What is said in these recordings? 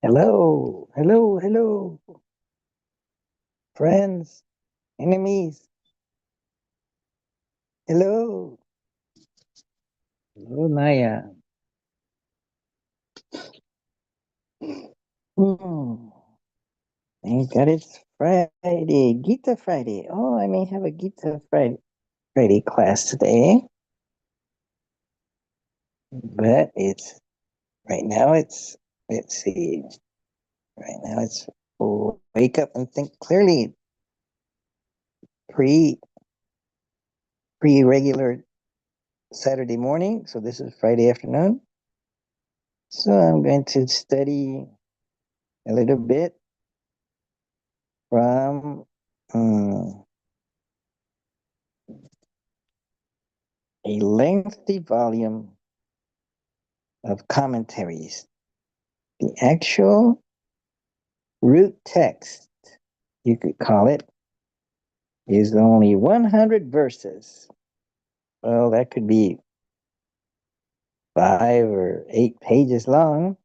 Hello, hello, hello, friends, enemies. Hello, hello, Naya. Hmm. Thank God it's Friday, Gita Friday. Oh, I may have a Gita Friday class today, but it's right now. Let's see. Right now it's wake up and think clearly. Pre pre regular Saturday morning. So this is Friday afternoon. So I'm going to study a little bit from a lengthy volume of commentaries. The actual root text, you could call it, is only 100 verses. Well, that could be 5 or 8 pages long,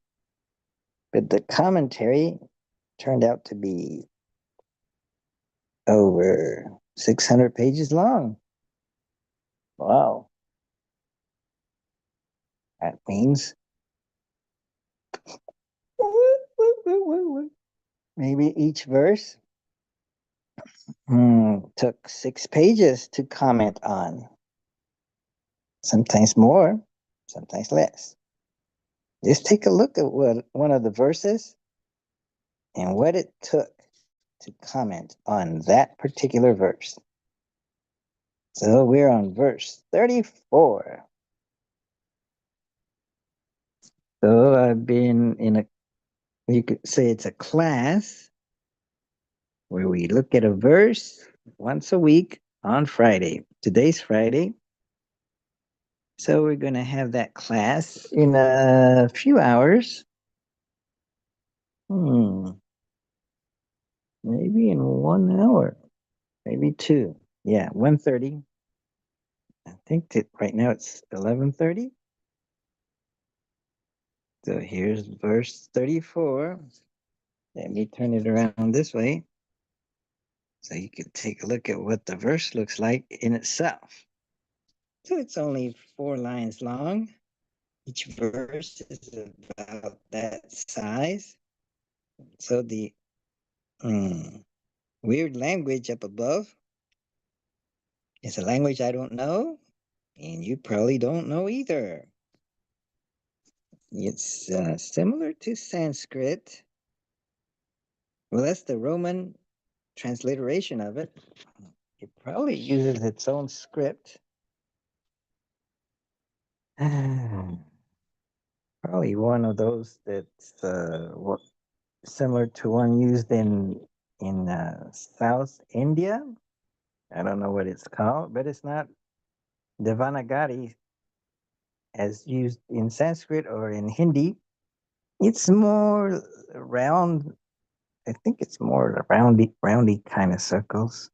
but the commentary turned out to be over 600 pages long. Wow. That means maybe each verse took 6 pages to comment on, sometimes more, sometimes less. Just take a look at what one of the verses and what it took to comment on that particular verse. So we're on verse 34. So I've been in you could say it's a class where we look at a verse once a week on Friday. Today's Friday. So we're going to have that class in a few hours. Hmm, maybe in 1 hour, maybe two. Yeah, 1:30. I think that right now it's 11:30. So here's verse 34. Let me turn it around this way so you can take a look at what the verse looks like in itself. So it's only 4 lines long. Each verse is about that size. So the weird language up above is a language I don't know, and you probably don't know either. It's similar to Sanskrit. Well, that's the Roman transliteration of it. It probably uses its own script. Probably one of those that's similar to one used in South India. I don't know what it's called, but it's not Devanagari as used in Sanskrit or in Hindi. It's more round. I think it's more roundy kind of circles,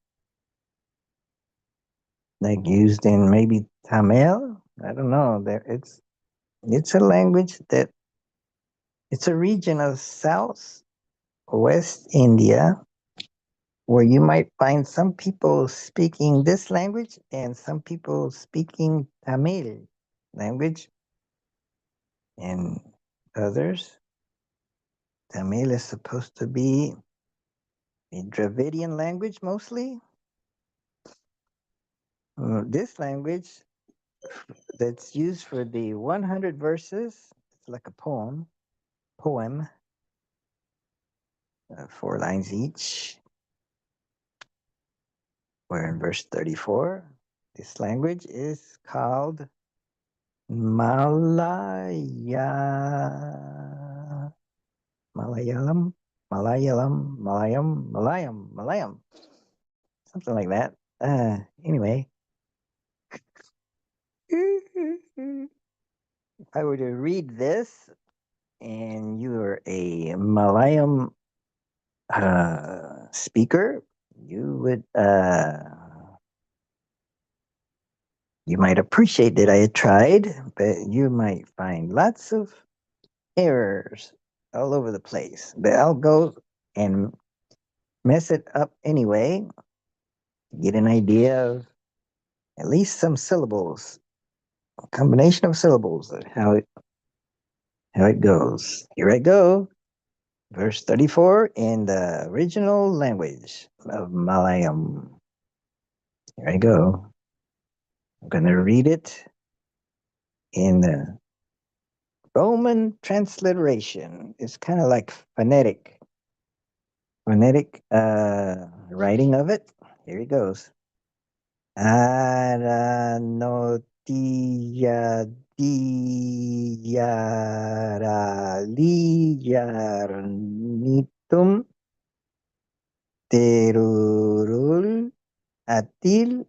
like used in maybe Tamil. I don't know. It's a language that it's a region of South West India where you might find some people speaking this language and some people speaking Tamil language, and others. Tamil is supposed to be a Dravidian language mostly. This language that's used for the 100 verses, it's like a poem, 4 lines each. We're in verse 34. This language is called Malaya, Malayalam, Malayam, something like that. Anyway, if I were to read this and you're a Malayam speaker, you would you might appreciate that I had tried, but you might find lots of errors all over the place. But I'll go and mess it up anyway, get an idea of at least some syllables, a combination of syllables, how it goes. Here I go. Verse 34 in the original language of Malayam. Here I go. I'm going to read it in the Roman transliteration. It's kind of like phonetic writing of it. Here it goes. Aranotia diaraliarnitum terurul atil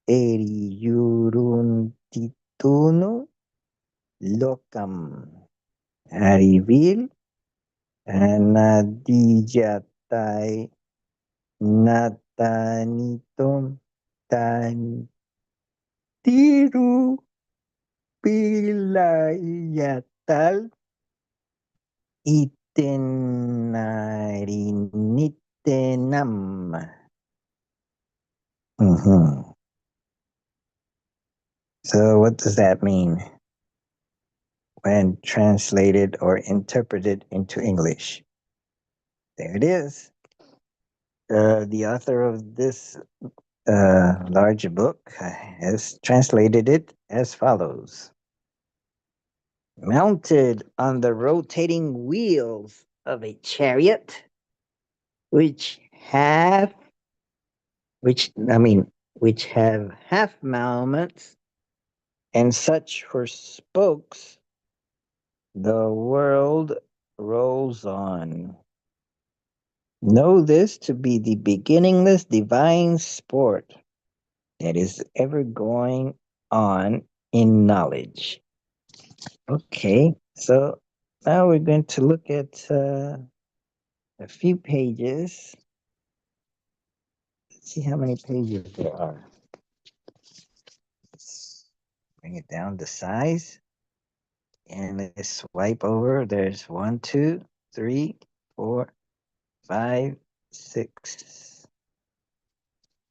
eriuruntituno lokam arivil anadijatai natanitum tan tiru pilayatal itenarinitenam. Mhm. So, what does that mean when translated or interpreted into English? There it is. The author of this large book has translated it as follows: mounted on the rotating wheels of a chariot, which have, which have half movements and such for spokes, the world rolls on. Know this to be the beginningless divine sport that is ever going on in knowledge. Okay, so now we're going to look at a few pages. Let's see how many pages there are. Let's bring it down to size. And let's swipe over. There's 1, 2, 3, 4, 5, 6.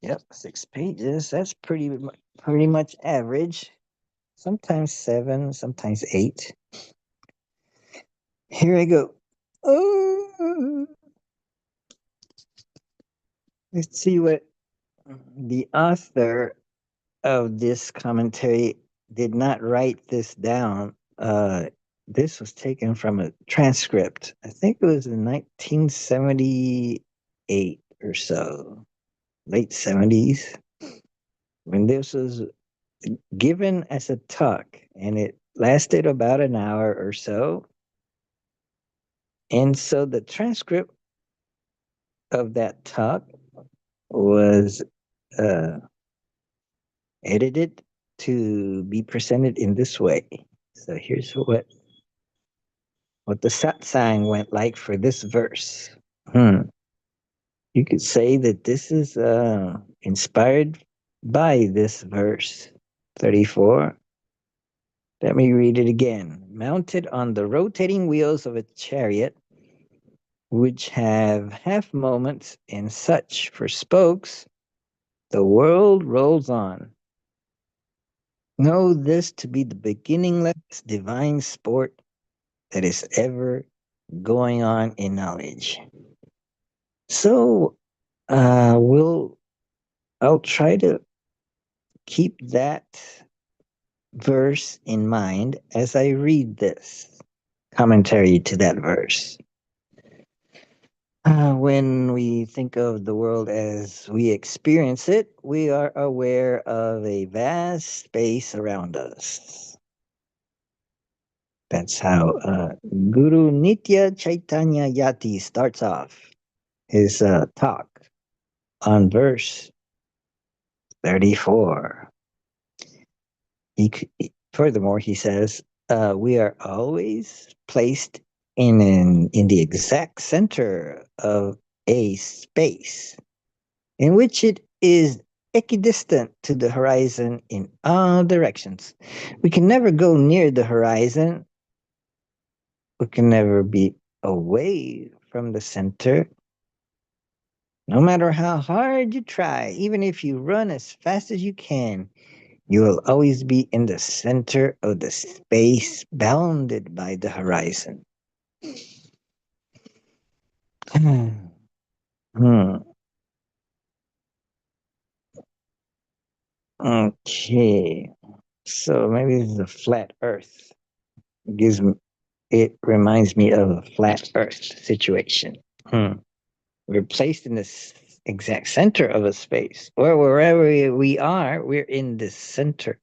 Yep, 6 pages. That's pretty much average. Sometimes 7, sometimes 8. Here I go. Oh, let's see what the author of this commentary did not write this down. This was taken from a transcript. I think it was in 1978 or so, late 70s, when this was given as a talk, and it lasted about an hour or so. And so the transcript of that talk was uh, edited to be presented in this way. So here's what the satsang went like for this verse. You could say that this is inspired by this verse 34. Let me read it again. Mounted on the rotating wheels of a chariot, which have half moments and such for spokes, the world rolls on. Know this to be the beginningless divine sport that is ever going on in knowledge. So, I'll try to keep that verse in mind as I read this commentary to that verse. When we think of the world as we experience it, we are aware of a vast space around us. That's how Guru Nitya Chaitanya Yati starts off his talk on verse 34. Furthermore, he says, we are always placed in the exact center of a space in which it is equidistant to the horizon in all directions. We can never go near the horizon. We can never be away from the center, no matter how hard you try, even if you run as fast as you can, you will always be in the center of the space bounded by the horizon. Hmm. Okay. So maybe this is a flat Earth. It reminds me of a flat Earth situation. Hmm. We're placed in this exact center of a space, or wherever we are, we're in the center.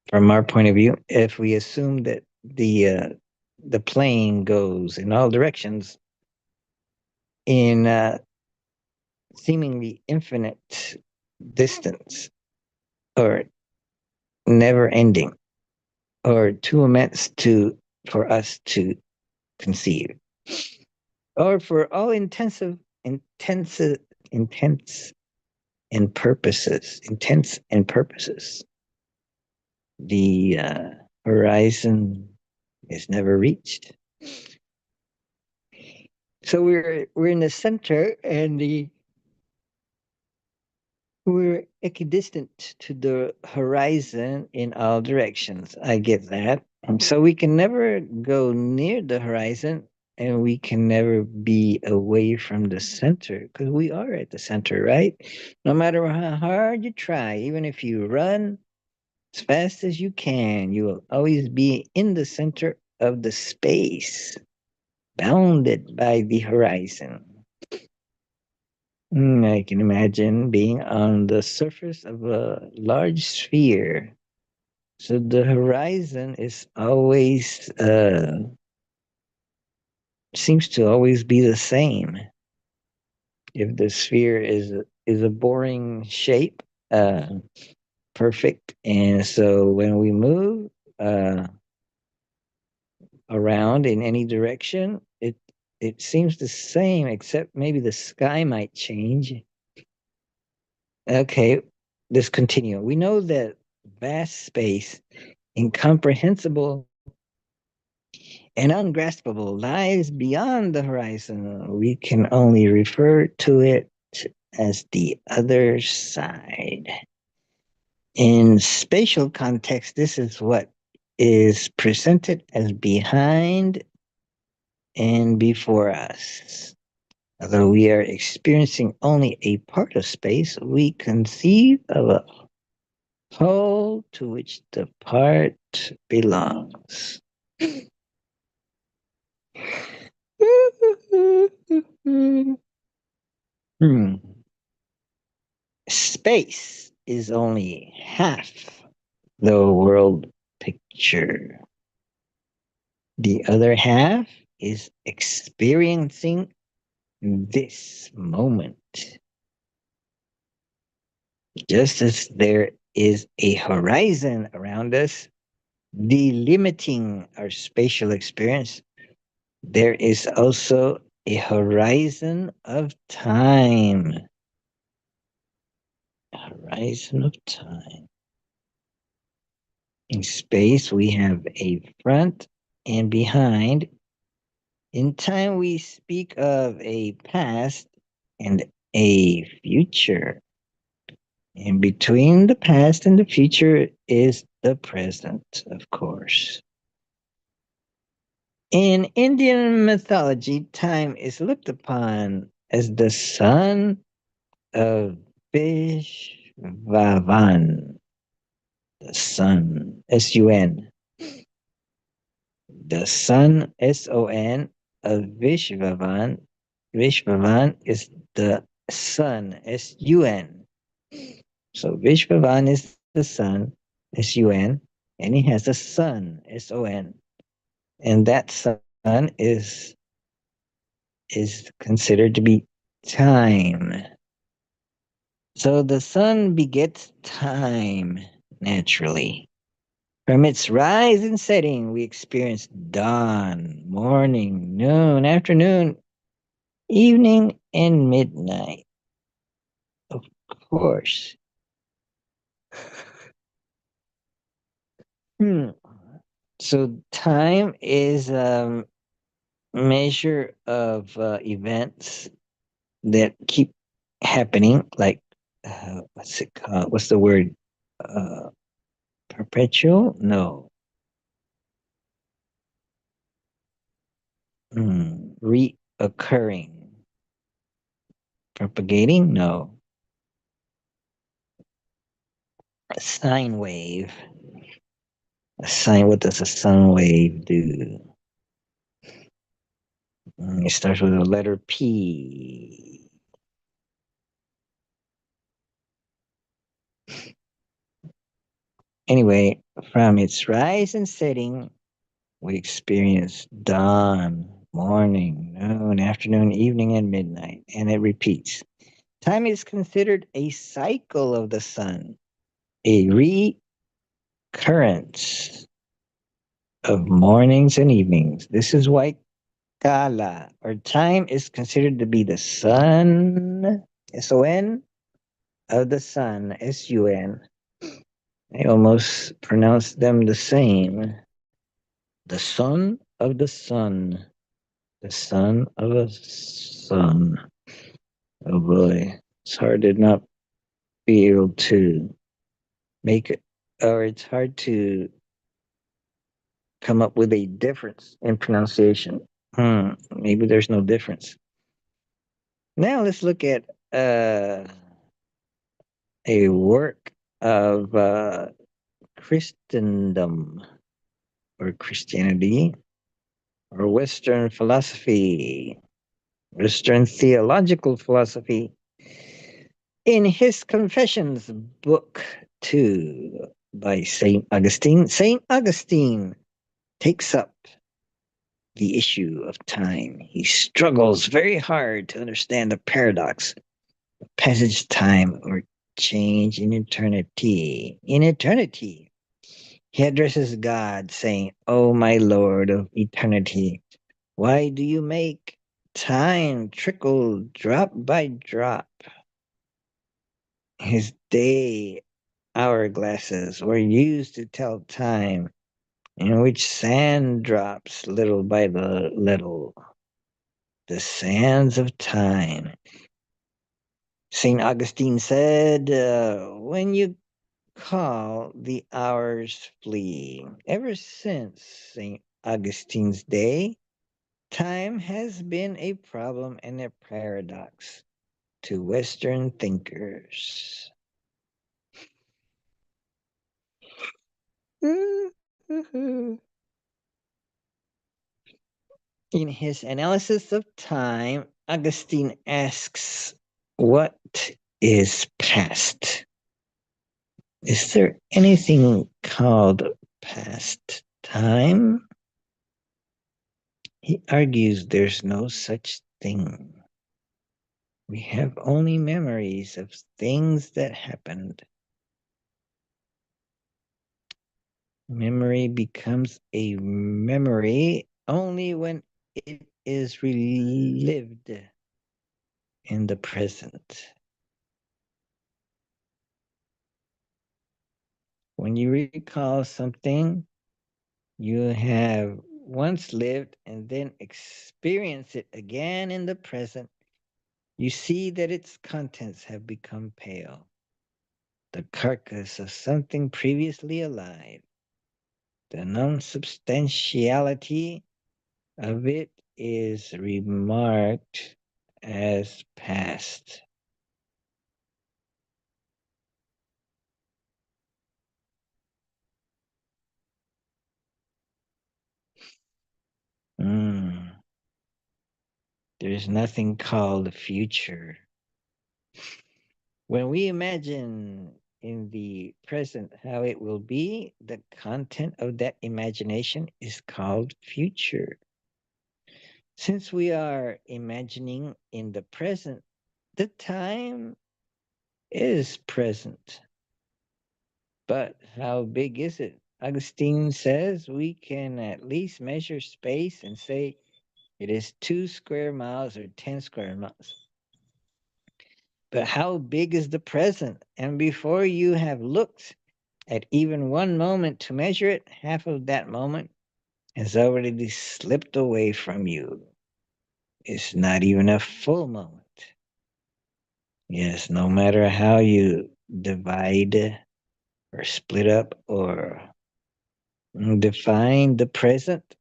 From our point of view, if we assume that the plane goes in all directions in seemingly infinite distance, or never ending, or too immense to for us to conceive, or for all intense intense and purposes, the horizon is never reached. So we're in the center, and the we're equidistant to the horizon in all directions. I get that. So we can never go near the horizon, and we can never be away from the center because we are at the center, right? No matter how hard you try, even if you run as fast as you can, you will always be in the center of the space, bounded by the horizon. I can imagine being on the surface of a large sphere. So the horizon is always seems to always be the same. If the sphere is a boring shape, perfect, and so when we move around in any direction, it seems the same, except maybe the sky might change. Okay, let's continue. We know that vast space, incomprehensible and ungraspable, lies beyond the horizon. We can only refer to it as the other side. In spatial context, this is what is presented as behind and before us. Although we are experiencing only a part of space, we conceive of a whole to which the part belongs. Hmm. Space is only half the world picture. The other half is experiencing this moment. Just as there is a horizon around us, delimiting our spatial experience, there is also a horizon of time. A horizon of time. In space, we have a front and behind. In time, we speak of a past and a future. And between the past and the future is the present, of course. In Indian mythology, time is looked upon as the son of Vishvavan, the sun, S-U-N, the sun, S-O-N, of Vishvavan. Vishvavan is the sun, S-U-N. So Vishvavan is the sun, S-U-N, and he has a son, S-O-N. And that son is considered to be time. So the sun begets time naturally. From its rise and setting, we experience dawn, morning, noon, afternoon, evening, and midnight. Of course. Hmm. So time is measure of events that keep happening, like what's it called? What's the word? Uh, Perpetual? No. Reoccurring. Propagating? No. A sine wave. A sine. What does a sine wave do? It starts with the letter P. Anyway, from its rise and setting, we experience dawn, morning, noon, afternoon, evening, and midnight, and it repeats. Time is considered a cycle of the sun, a recurrence of mornings and evenings. This is why Kala, or time, is considered to be the sun, S-O-N, of the sun, S-U-N. I almost pronounce them the same. The son of the sun. The son of a son. Oh boy. It's hard to not be able to make it, or it's hard to come up with a difference in pronunciation. Maybe there's no difference. Now let's look at a work of Christendom or Christianity or Western philosophy, Western theological philosophy. In his Confessions, Book 2 by St. Augustine takes up the issue of time. He struggles very hard to understand the paradox of passage of time or change in eternity. In eternity, he addresses God, saying, "O my Lord of eternity, why do you make time trickle drop by drop? His day hourglasses were used to tell time, in which sand drops little by little. The sands of time." St. Augustine said, "When you call, the hours flee." Ever since St. Augustine's day, time has been a problem and a paradox to Western thinkers. In his analysis of time, Augustine asks, what is past? Is there anything called past time? He argues there's no such thing. We have only memories of things that happened. Memory becomes a memory only when it is relived in the present. When you recall something you have once lived and then experience it again in the present, you see that its contents have become pale, the carcass of something previously alive. The non-substantiality of it is remarked as past. Mm. There's nothing called the future. When we imagine in the present how it will be, the content of that imagination is called future. Since we are imagining in the present, the time is present. But how big is it? Augustine says we can at least measure space and say it is 2 square miles or 10 square miles. But how big is the present? And before you have looked at even one moment to measure it, half of that moment has already slipped away from you. It's not even a full moment. Yes, no matter how you divide or split up or define the present,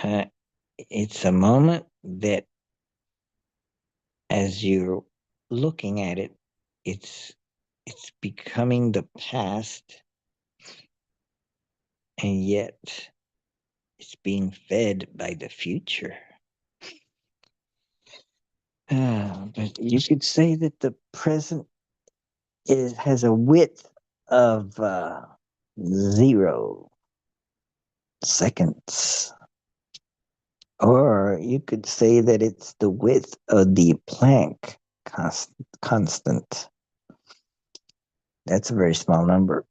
uh, it's a moment that, as you're looking at it, it's it's becoming the past, and yet it's being fed by the future. But you could say that the present has a width of 0 seconds. Or you could say that it's the width of the Planck constant. That's a very small number.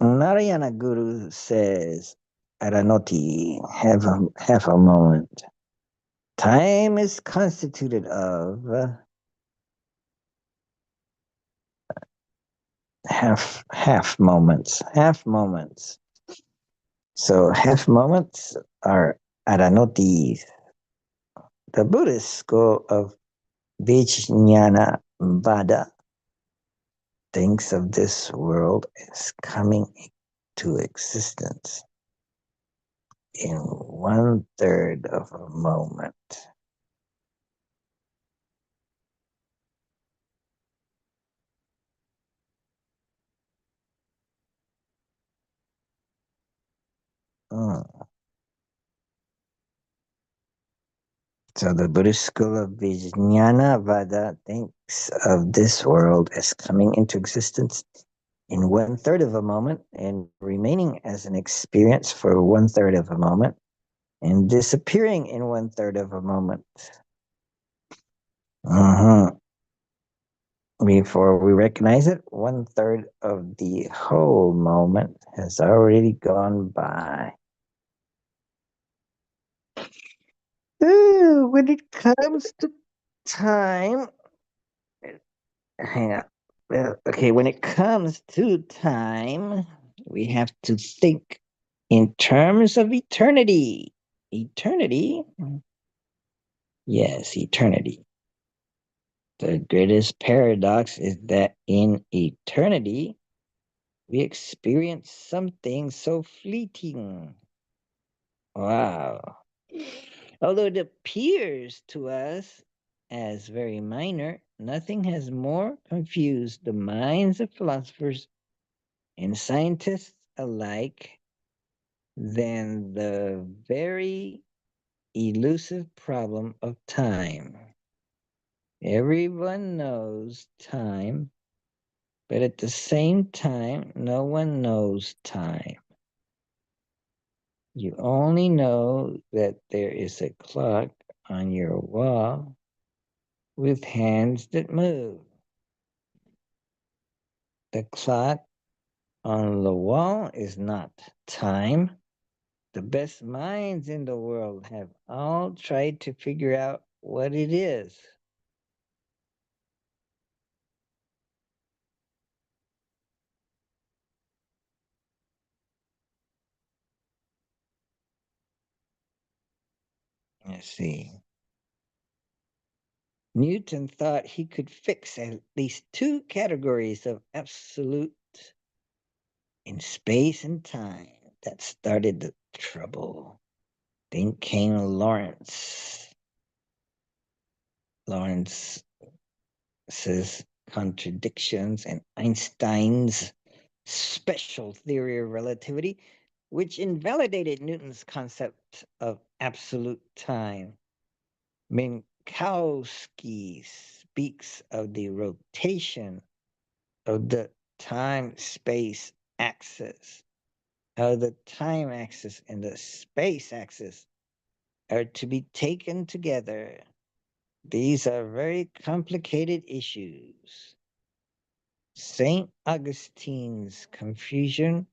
Narayana Guru says, Aranoti, have a moment. Time is constituted of half moments. So half moments are Aranotis. The Buddhist school of Vijnana Vada thinks of this world as coming to existence in 1/3 of a moment. Mm. So the Buddhist school of Vijnana Vada thinks of this world as coming into existence in 1/3 of a moment and remaining as an experience for 1/3 of a moment and disappearing in 1/3 of a moment. Mhm. Before we recognize it, 1/3 of the whole moment has already gone by. Ooh, when it comes to time, hang on. Well, okay, when it comes to time, we have to think in terms of eternity. Eternity? Yes, eternity. The greatest paradox is that in eternity, we experience something so fleeting. Wow. Although it appears to us as very minor, nothing has more confused the minds of philosophers and scientists alike than the very elusive problem of time. Everyone knows time, but at the same time, no one knows time. You only know that there is a clock on your wall with hands that move. The clock on the wall is not time. The best minds in the world have all tried to figure out what it is. Let's see. Newton thought he could fix at least two categories of absolute in space and time. That started the trouble. Then came Lawrence's contradictions and Einstein's special theory of relativity, which invalidated Newton's concept of absolute time. Minkowski speaks of the rotation of the time space axis, how the time axis and the space axis are to be taken together. These are very complicated issues. St. Augustine's confusion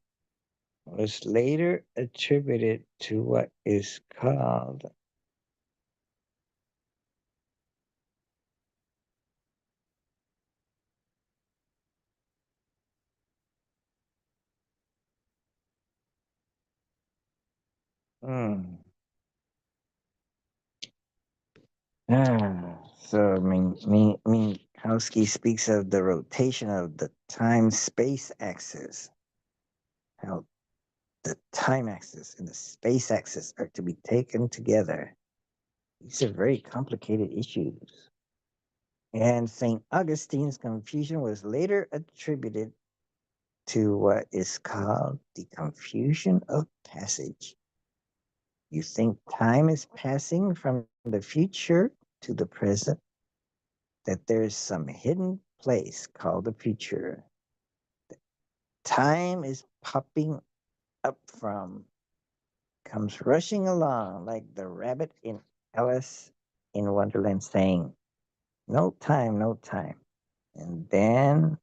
was later attributed to what is called hmm, Minkowski speaks of the rotation of the time-space axis, how the time axis and the space axis are to be taken together. These are very complicated issues. And St. Augustine's confusion was later attributed to what is called the confusion of passage. You think time is passing from the future to the present, that there is some hidden place called the future. Time is popping up from, comes rushing along like the rabbit in Alice in Wonderland saying, no time, no time. And then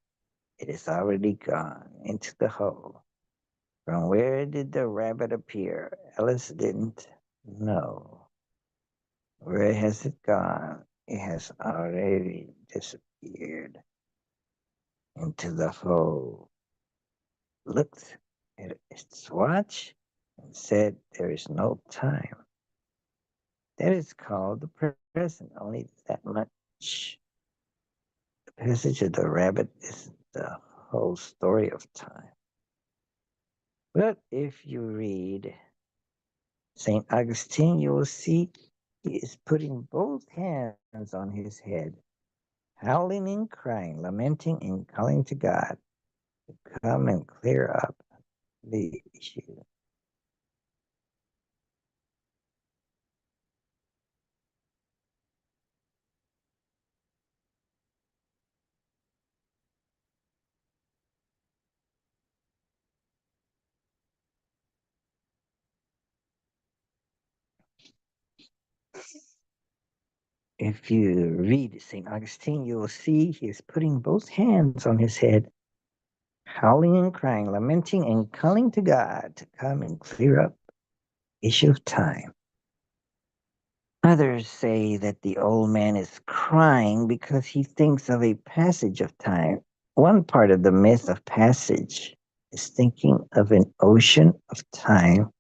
it is already gone into the hole. From where did the rabbit appear? Alice didn't know. Where has it gone? It has already disappeared into the hole. Looked at its watch and said, there is no time. That is called the present, only that much. The passage of the rabbit is the whole story of time. But if you read St. Augustine, you will see he is putting both hands on his head, howling and crying, lamenting and calling to God to come and clear up the issue. If you read St. Augustine, you will see he is putting both hands on his head, howling and crying, lamenting and calling to God to come and clear up the issue of time. Others say that the old man is crying because he thinks of a passage of time. One part of the myth of passage is thinking of an ocean of time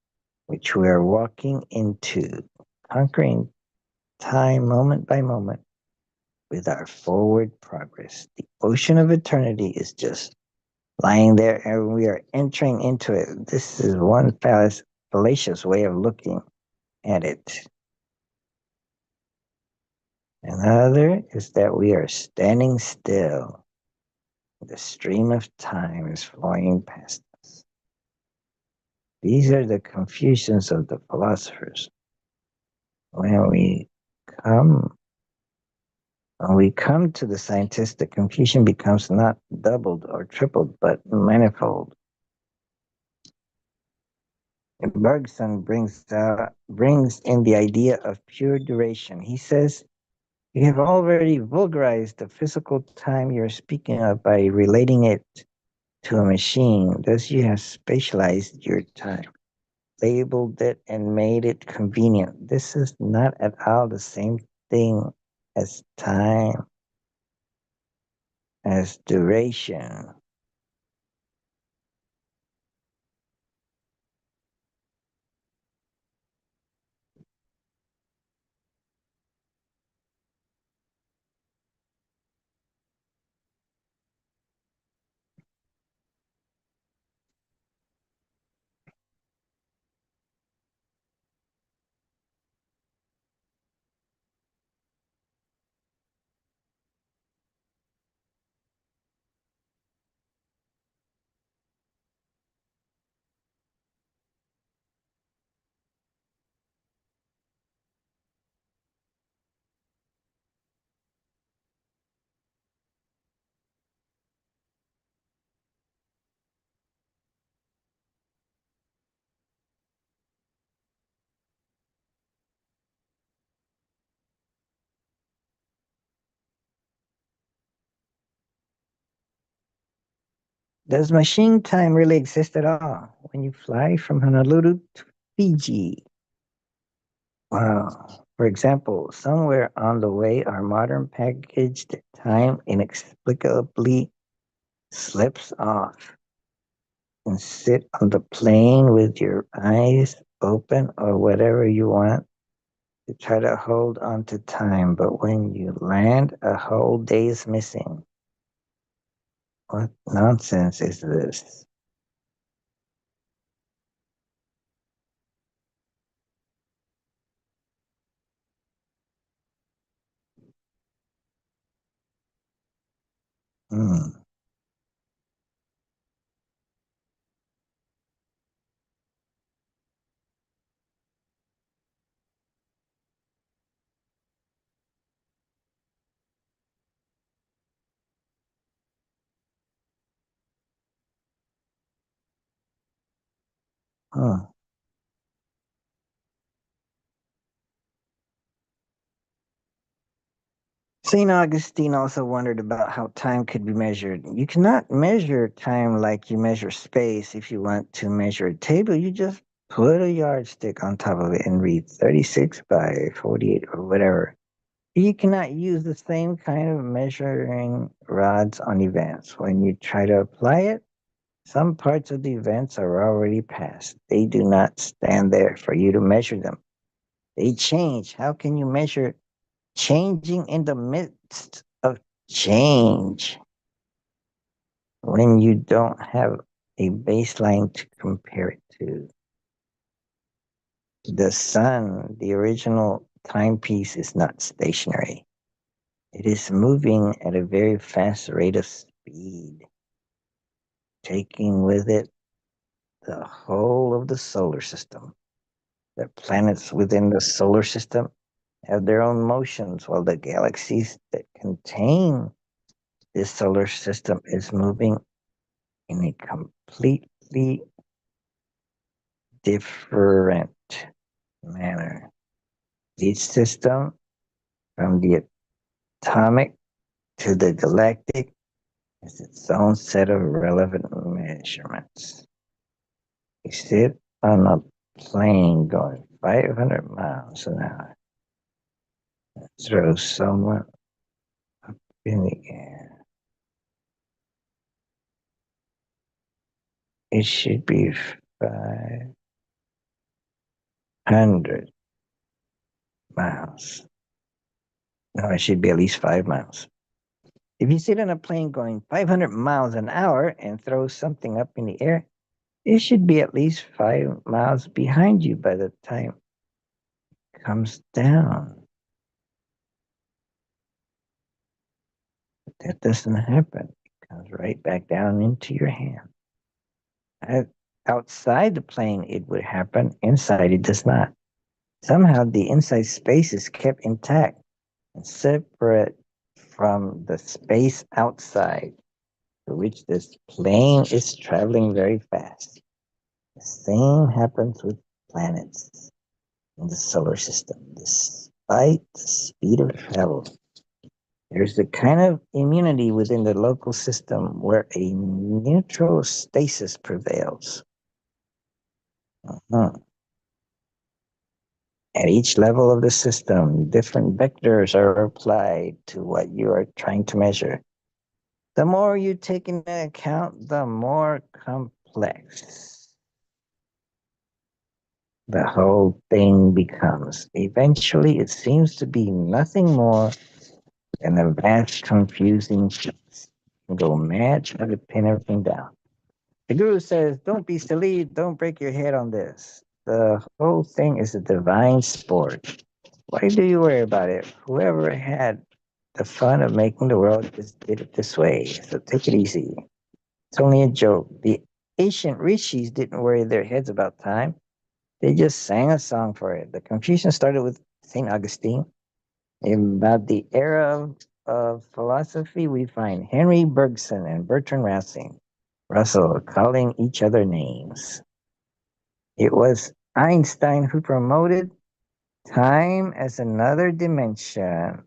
which we are walking into, conquering time moment by moment with our forward progress. The ocean of eternity is just lying there and we are entering into it. This is one fallacious way of looking at it. Another is that we are standing still. The stream of time is flowing past us. These are the confusions of the philosophers. When we come when we come to the scientists, the confusion becomes not doubled or tripled, but manifold. Bergson brings in the idea of pure duration. He says, you have already vulgarized the physical time you're speaking of by relating it to a machine. Thus, you have spatialized your time, labeled it, and made it convenient. This is not at all the same thing as time, as duration. Does machine time really exist at all? When you fly from Honolulu to Fiji, wow. For example, somewhere on the way, our modern packaged time inexplicably slips off and sit on the plane with your eyes open or whatever you want. You try to hold on to time, but when you land, a whole day is missing. What nonsense is this? Hmm. Hmm. St. Augustine also wondered about how time could be measured. You cannot measure time like you measure space. If you want to measure a table, you just put a yardstick on top of it and read 36 by 48 or whatever. You cannot use the same kind of measuring rods on events. When you try to apply it, some parts of the events are already past. They do not stand there for you to measure them. They change. How can you measure changing in the midst of change when you don't have a baseline to compare it to? The sun, the original timepiece, is not stationary. It is moving at a very fast rate of speed, taking with it the whole of the solar system. The planets within the solar system have their own motions, while the galaxies that contain this solar system is moving in a completely different manner. Each system, from the atomic to the galactic, has its own set of relevant measurements. You sit on a plane going 500 miles an hour, throw someone in the air. It should be 500 miles. No, it should be at least 5 miles. If you sit on a plane going 500 miles an hour and throw something up in the air, it should be at least 5 miles behind you by the time it comes down. But that doesn't happen. It comes right back down into your hand. Uh, Outside the plane, it would happen. Inside, it does not. Somehow, the inside space is kept intact and separate from the space outside, for which this plane is traveling very fast. The same happens with planets in the solar system. Despite the speed of travel, there's a kind of immunity within the local system where a neutral stasis prevails. Mhm. At each level of the system, different vectors are applied to what you are trying to measure. The more you take into account, the more complex the whole thing becomes. Eventually, it seems to be nothing more than a vast, confusing mess. You go mad trying to pin everything down. The guru says, don't be silly, don't break your head on this. The whole thing is a divine sport. Why do you worry about it? Whoever had the fun of making the world just did it this way. So take it easy. It's only a joke. The ancient rishis didn't worry their heads about time. They just sang a song for it. The confusion started with St. Augustine. About the era of philosophy, we find Henry Bergson and Bertrand Russell calling each other names. It was Einstein who promoted time as another dimension.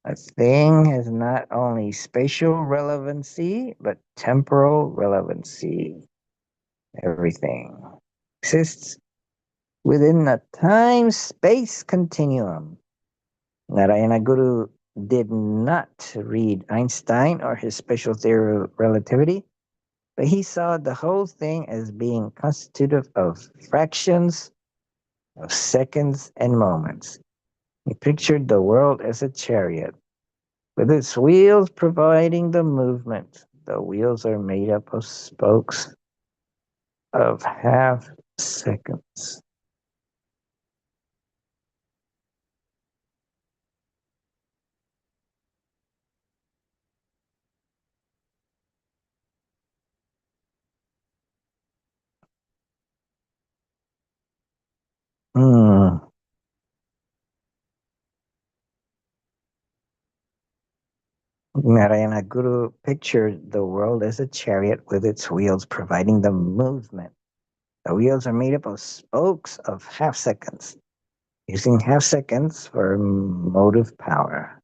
A thing has not only spatial relevancy, but temporal relevancy. Everything exists within a time space continuum. Narayana Guru did not read Einstein or his special theory of relativity, but he saw the whole thing as being constitutive of fractions, of seconds, and moments. He pictured the world as a chariot, with its wheels providing the movement. The wheels are made up of spokes of half seconds. Hmm. Narayana Guru pictured the world as a chariot with its wheels providing the movement. The wheels are made up of spokes of half seconds, using half seconds for motive power.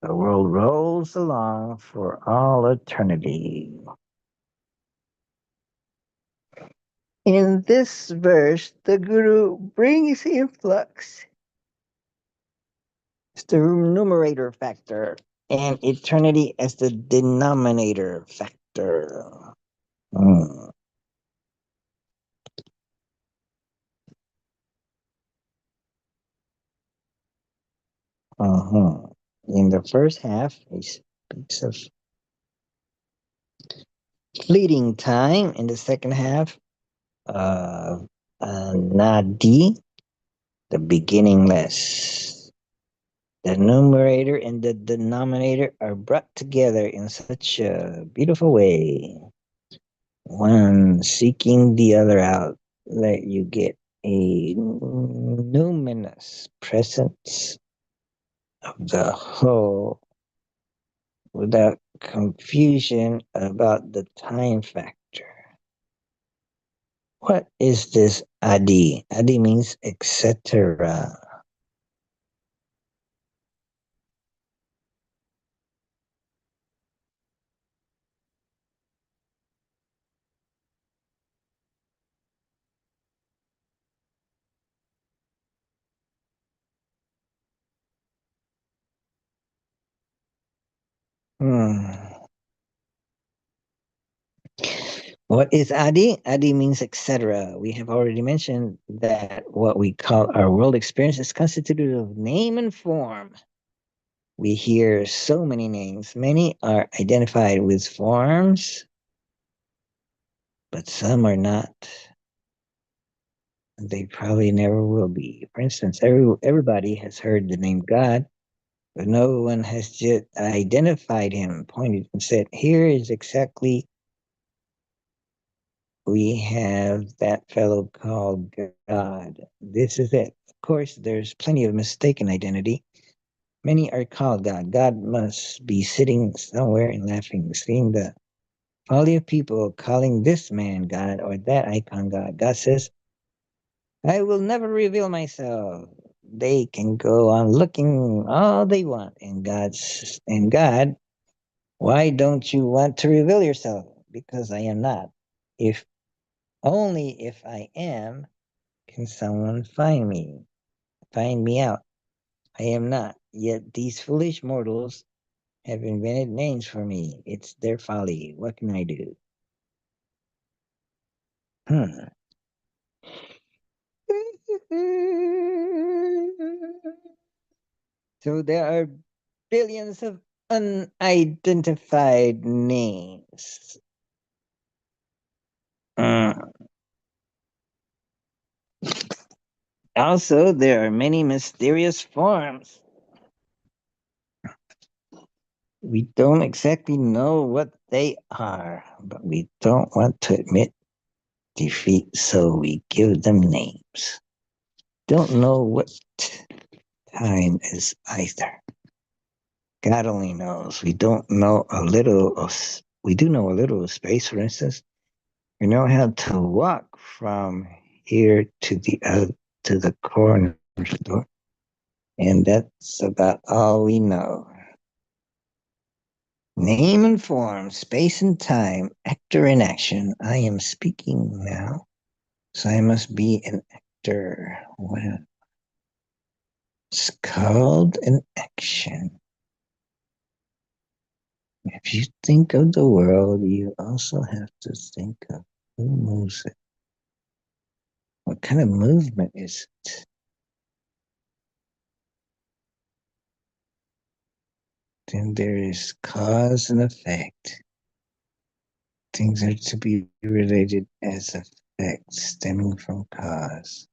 The world rolls along for all eternity. In this verse, the Guru brings influx as the numerator factor and eternity as the denominator factor. Hmm. Uh-huh. In the first half, he speaks of fleeting time. In the second half, uh, Nadi, the beginningless. The numerator and the denominator are brought together in such a beautiful way. One seeking the other out, that you get a numinous presence of the whole without confusion about the time factor. What is this adi? Adi means etc. Hmm. What is adi? Adi means etc. We have already mentioned that what we call our world experience is constituted of name and form. We hear so many names. Many are identified with forms, but some are not. They probably never will be. For instance, everybody has heard the name God, but no one has yet identified him, pointed and said, here is exactly, we have that fellow called God. This is it. Of course, there's plenty of mistaken identity. Many are called God. God must be sitting somewhere and laughing, seeing the folly of people calling this man God or that icon God. God says, I will never reveal myself. They can go on looking all they want. And God, why don't you want to reveal yourself? Because I am not. If only if I am, can someone find me out. I am not. Yet these foolish mortals have invented names for me. It's their folly. What can I do? Hmm. So there are billions of unidentified names. Mm. Also, there are many mysterious forms. We don't exactly know what they are, but we don't want to admit defeat, so we give them names. Don't know what time is either. God only knows. We don't know a little of, we do know a little of space, for instance. We know how to walk from here to the corner store, and that's about all we know. Name and form, space and time, actor in action. I am speaking now, so I must be an actor. Well, it's called an action. If you think of the world, you also have to think of who moves it. What kind of movement is it? Then there is cause and effect. Things are to be related as effects stemming from cause.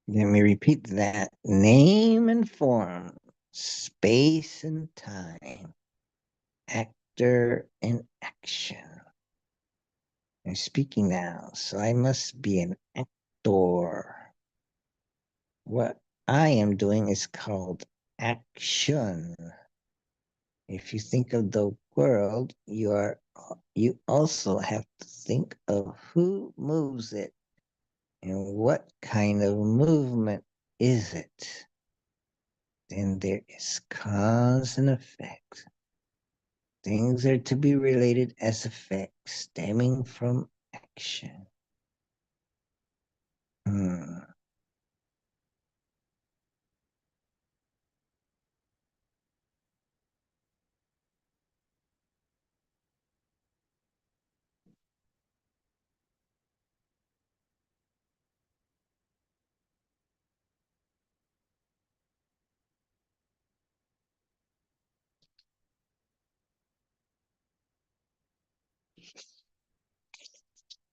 Let me repeat that. Name and form, space and time, actor and action. I'm speaking now, so I must be an actor. What I am doing is called action. If you think of the world, you also have to think of who moves it and what kind of movement is it. Then there is cause and effect. Things are to be related as effects stemming from action. Hmm.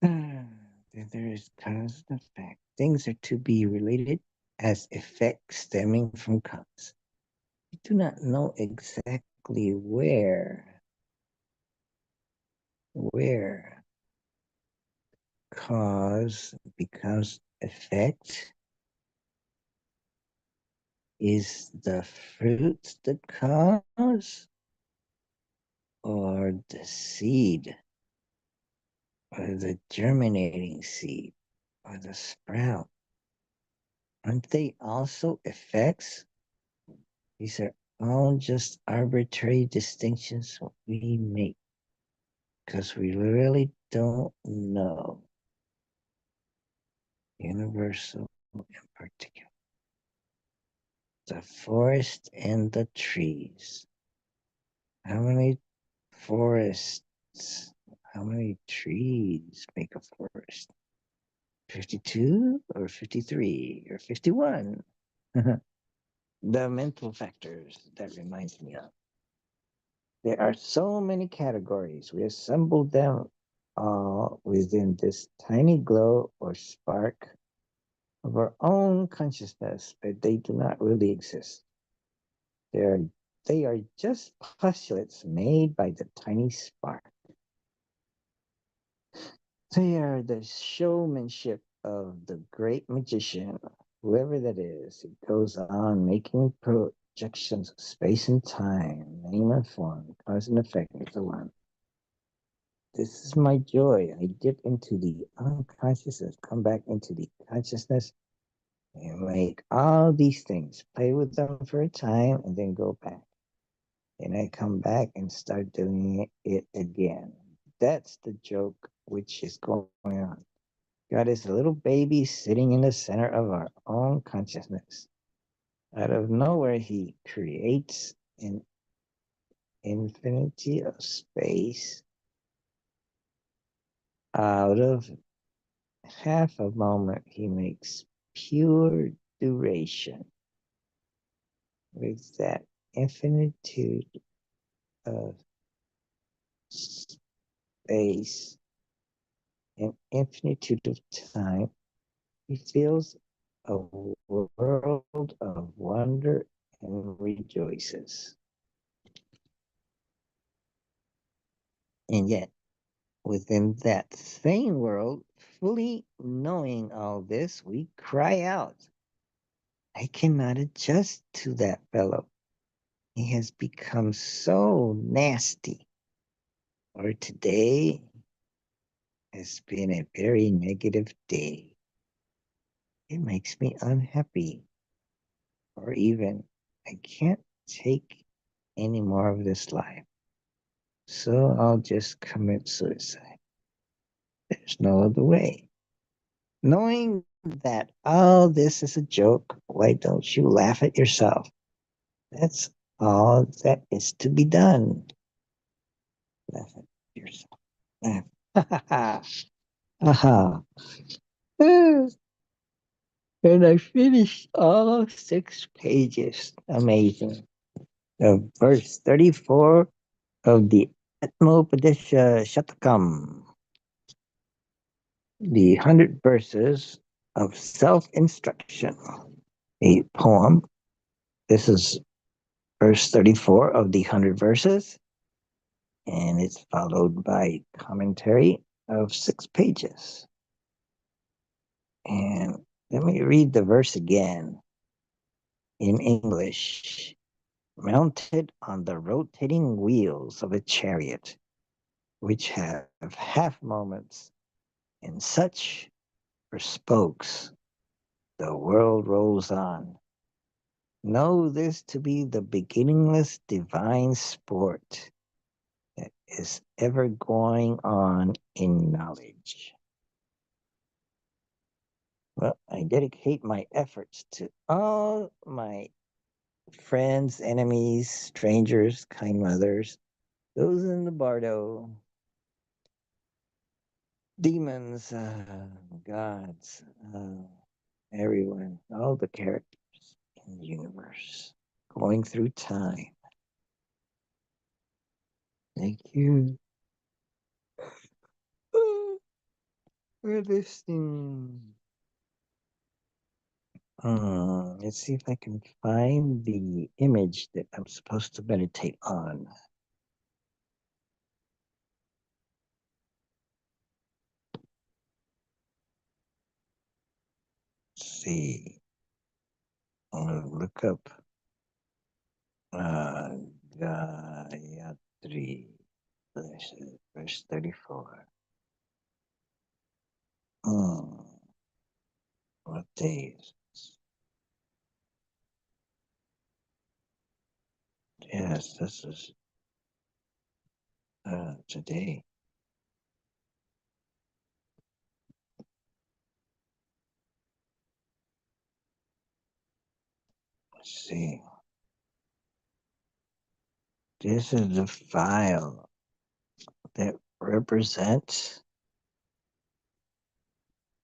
Then there is cause and effect. Things are to be related as effects stemming from cause. We do not know exactly where cause becomes effect. Is the fruit the cause or the seed or the germinating seed or the sprout? Aren't they also effects? These are all just arbitrary distinctions we make because we really don't know universal and particular. The forest and the trees. How many forests, how many trees make a forest? 52 or 53 or 51? The mental factors that reminds me of. There are so many categories. We assembled them all within this tiny glow or spark of our own consciousness, but they do not really exist. They are, they are just postulates made by the tiny spark. They are the showmanship of the great magician, whoever that is. It goes on making projections of space and time, name and form, cause and effect, and so on. This is my joy. I dip into the unconsciousness, come back into the consciousness, and make all these things, play with them for a time, and then go back. And I come back and start doing it again. That's the joke which is going on. God is a little baby sitting in the center of our own consciousness. Out of nowhere, he creates an infinity of space. Out of half a moment, he makes pure duration with that infinitude of space and infinitude of time. He feels a world of wonder and rejoices. And yet, within that same world, fully knowing all this, we cry out, I cannot adjust to that fellow. He has become so nasty. Or today has been a very negative day. It makes me unhappy. Or even, I can't take any more of this life. So I'll just commit suicide. There's no other way. Knowing that all this is a joke, why don't you laugh at yourself? That's all that is to be done. Laugh at yourself. Laugh. Ha ha ha. Ha. And I finished all 6 pages. Amazing. Verse 34 of the Atmopadesa Shatakam, the 100 verses of self instruction, a poem. This is verse 34 of the 100 verses, and it's followed by commentary of 6 pages. And let me read the verse again in English. Mounted on the rotating wheels of a chariot, which have half moments and such for spokes, the world rolls on. Know this to be the beginningless divine sport that is ever going on in knowledge. Well, I dedicate my efforts to all my friends, enemies, strangers, kind mothers, those in the bardo, demons, gods, everyone, all the characters in the universe going through time. Thank you for listening. Let's see if I can find the image that I'm supposed to meditate on. Let's see. I'm going to look up uh, Gayatri, verse 34. Hmm. What day is this? Yes, this is today. Let's see. This is the file that represents.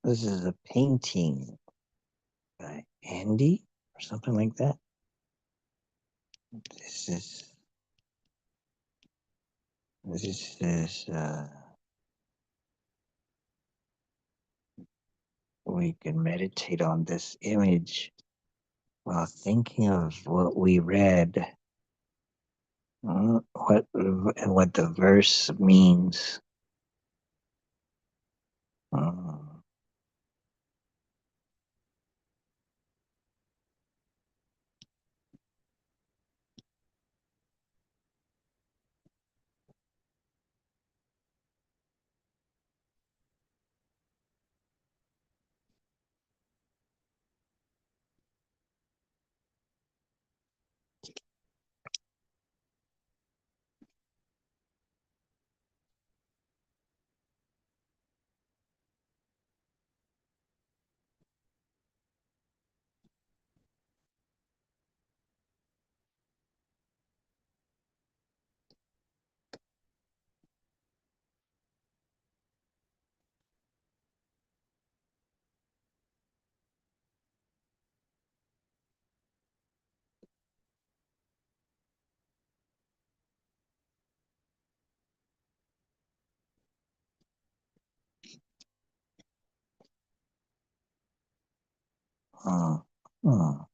This is a painting by Andy or something like that. This is this is we can meditate on this image while thinking of what we read, what the verse means. Uh, uh, uh.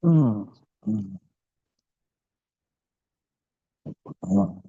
Mm, mm, mm,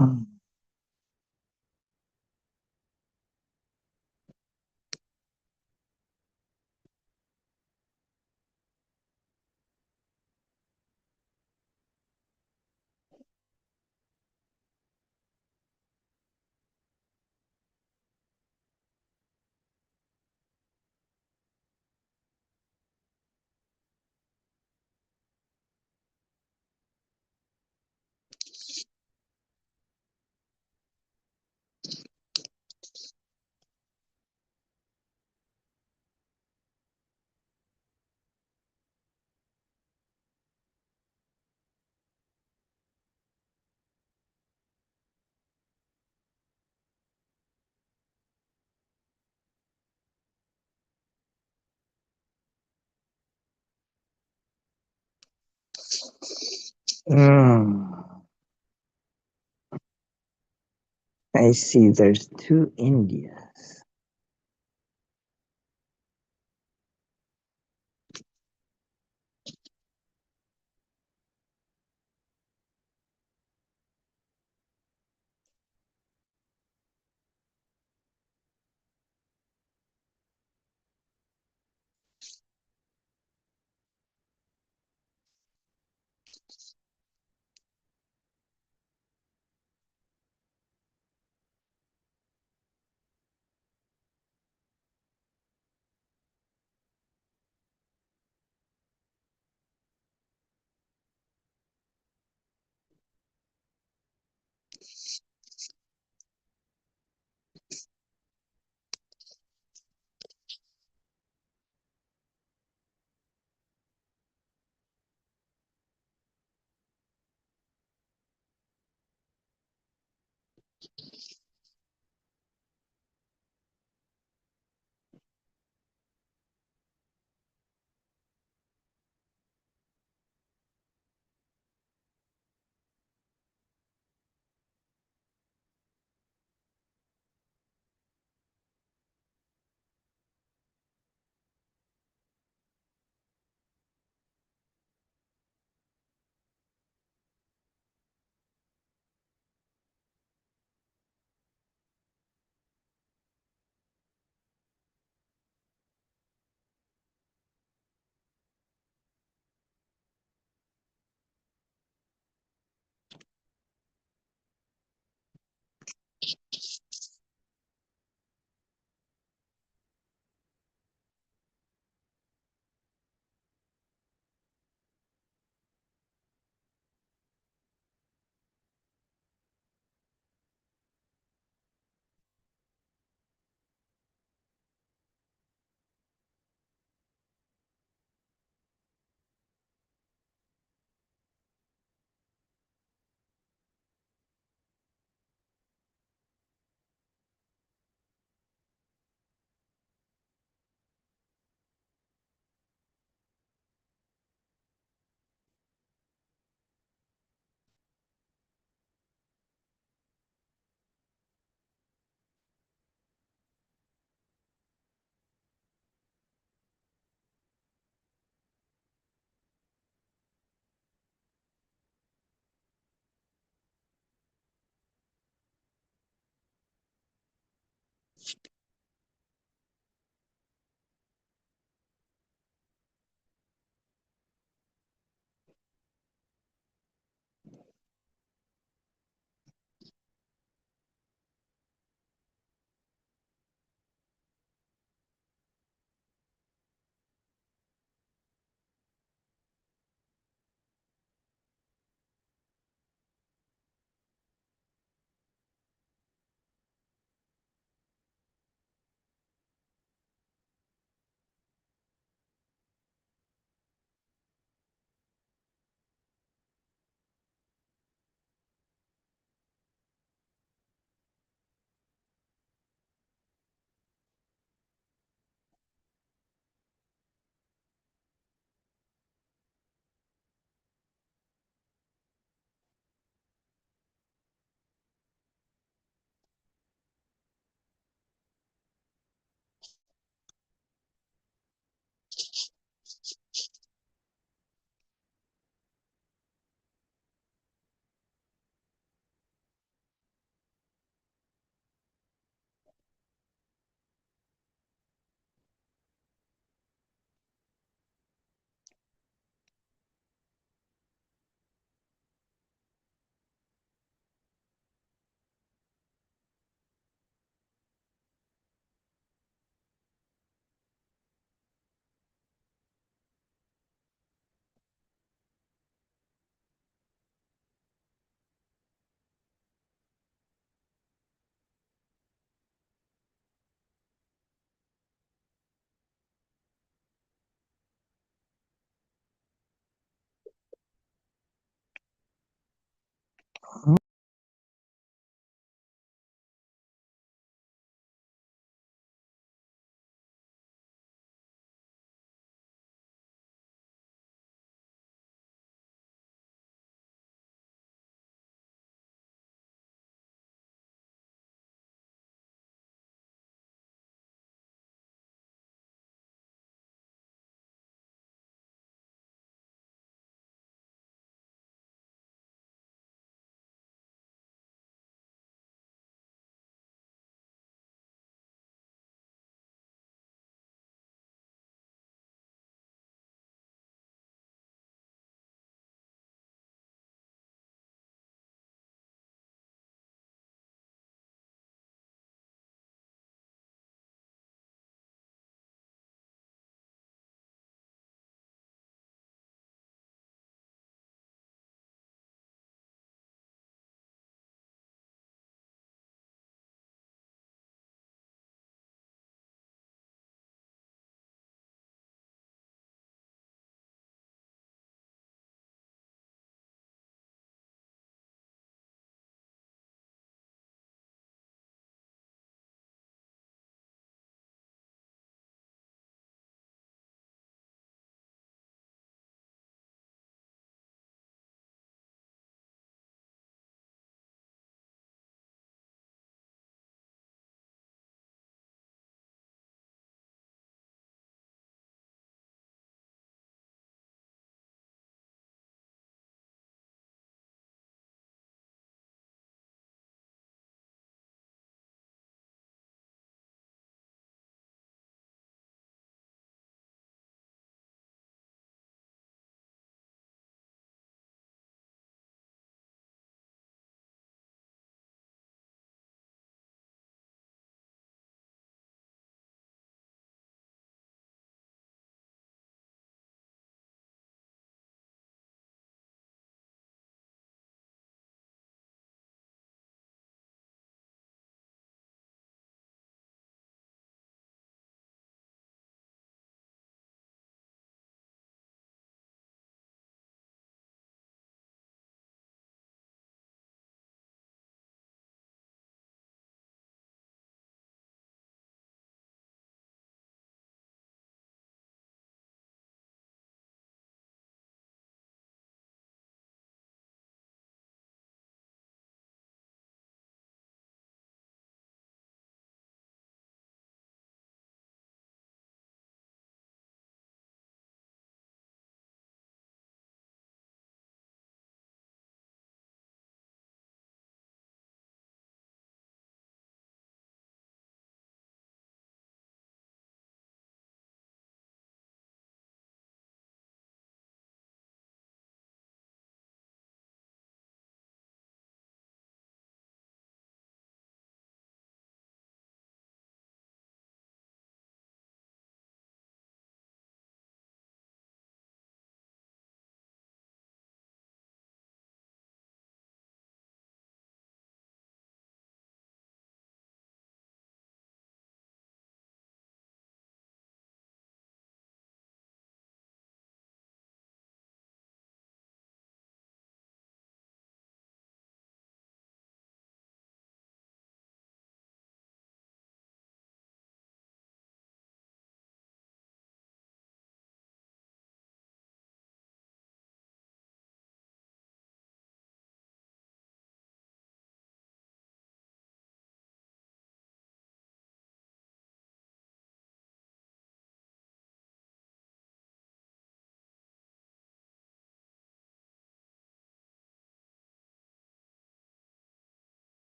mm. Mm. I see there's two Indias.